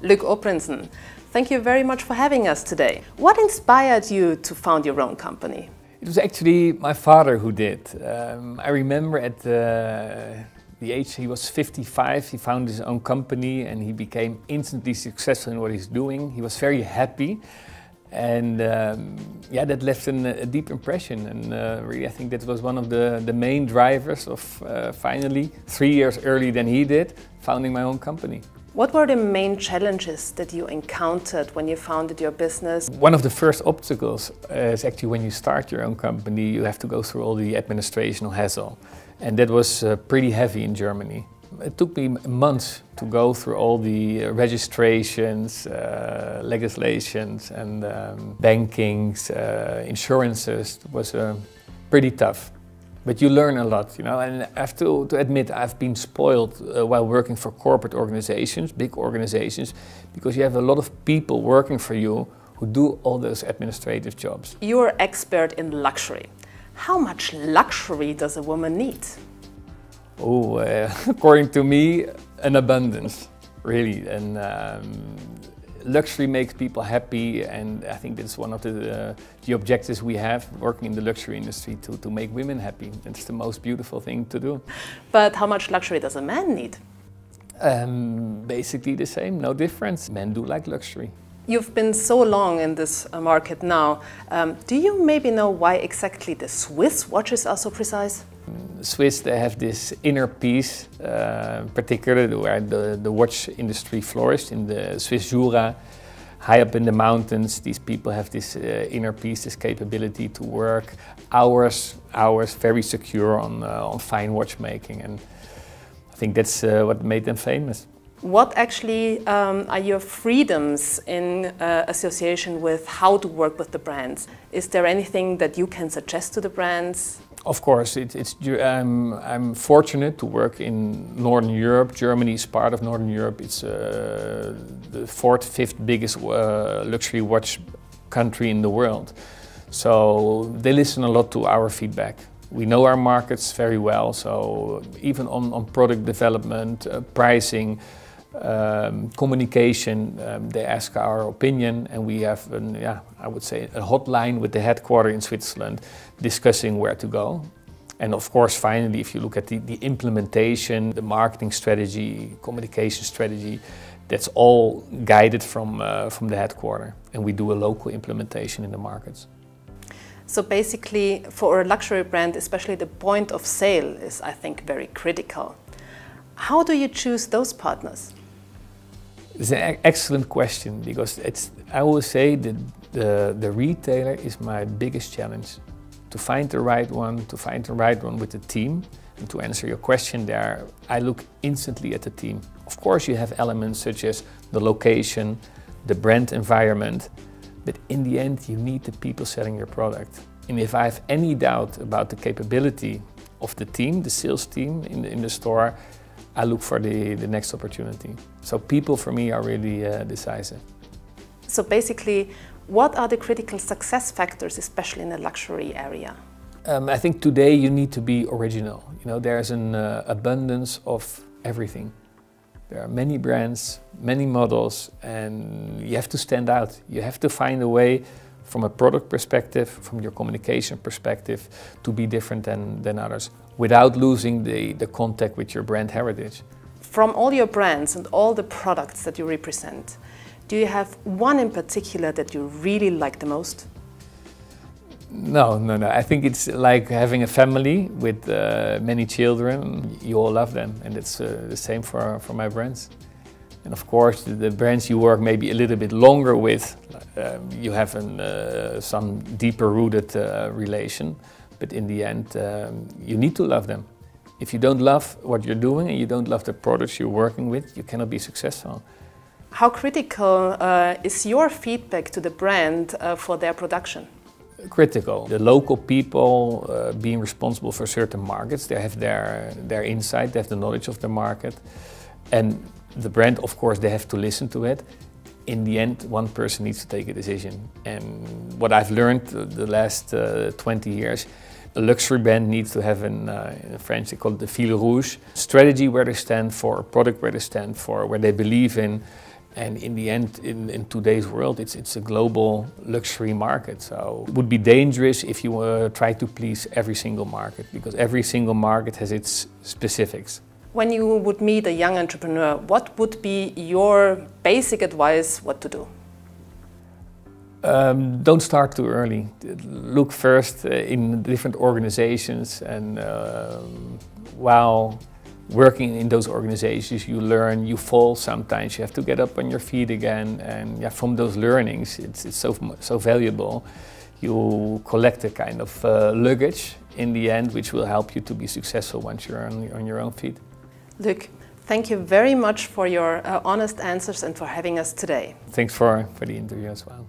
Loek Oprinsen, thank you very much for having us today. What inspired you to found your own company? It was actually my father who did. I remember at the age he was 55, he found his own company and he became instantly successful in what he's doing. He was very happy. And yeah, that left a deep impression, and really I think that was one of the main drivers of finally, 3 years earlier than he did, founding my own company. What were the main challenges that you encountered when you founded your business? One of the first obstacles is actually when you start your own company, you have to go through all the administrative hassle, and that was pretty heavy in Germany. It took me months to go through all the registrations, legislations and bankings, insurances. It was pretty tough. But you learn a lot, you know, and I have to admit I've been spoiled while working for corporate organizations, big organizations, because you have a lot of people working for you who do all those administrative jobs. You're an expert in luxury. How much luxury does a woman need? Oh, according to me, an abundance, really. And luxury makes people happy, and I think that's one of the objectives we have working in the luxury industry, to make women happy. It's the most beautiful thing to do. But how much luxury does a man need? Basically the same, no difference. Men do like luxury. You've been so long in this market now. Do you maybe know why exactly the Swiss watches are so precise? Swiss, they have this inner peace, particularly where the watch industry flourished in the Swiss Jura. High up in the mountains, these people have this inner peace, this capability to work hours, very secure on fine watchmaking, and I think that's what made them famous. What actually are your freedoms in association with how to work with the brands? Is there anything that you can suggest to the brands? Of course, I'm fortunate to work in Northern Europe. Germany is part of Northern Europe. It's the fourth, fifth biggest luxury watch country in the world. So they listen a lot to our feedback. We know our markets very well, so even on product development, pricing, communication, they ask our opinion, and we have, I would say, a hotline with the headquarters in Switzerland discussing where to go. And of course, finally, if you look at the implementation, the marketing strategy, communication strategy, that's all guided from the headquarters, and we do a local implementation in the markets. So basically, for a luxury brand, especially the point of sale is, I think, very critical. How do you choose those partners? It's an excellent question, because I will say that the retailer is my biggest challenge. To find the right one, with the team. And to answer your question there, I look instantly at the team. Of course, you have elements such as the location, the brand environment, but in the end, you need the people selling your product. And if I have any doubt about the capability of the team, the sales team in the store, I look for the next opportunity. So people for me are really decisive. So basically, what are the critical success factors, especially in the luxury area? I think today you need to be original. You know, there's an abundance of everything. There are many brands, many models, and you have to stand out. You have to find a way, from a product perspective, from your communication perspective, to be different than others, without losing the contact with your brand heritage. From all your brands and all the products that you represent, do you have one in particular that you really like the most? No. I think it's like having a family with many children. You all love them, and it's the same for my brands. And of course, the brands you work maybe a little bit longer with, you have some deeper rooted relation. But in the end, you need to love them. If you don't love what you're doing and you don't love the products you're working with, you cannot be successful. How critical is your feedback to the brand for their production? Critical. The local people being responsible for certain markets, they have their insight, they have the knowledge of the market. And the brand, of course, they have to listen to it. In the end, one person needs to take a decision. And what I've learned the last 20 years, a luxury brand needs to have, in French they call it the fil rouge, strategy where they stand for, a product where they stand for, where they believe in, And in the end, in today's world, it's a global luxury market. So it would be dangerous if you try to please every single market, because every single market has its specifics. When you would meet a young entrepreneur, what would be your basic advice what to do? Don't start too early. Look first in different organizations, and while working in those organizations, you learn, you fall sometimes, you have to get up on your feet again, and yeah, from those learnings, it's so valuable. You collect a kind of luggage in the end, which will help you to be successful once you're on your own feet. Luke, thank you very much for your honest answers and for having us today. Thanks for the interview as well.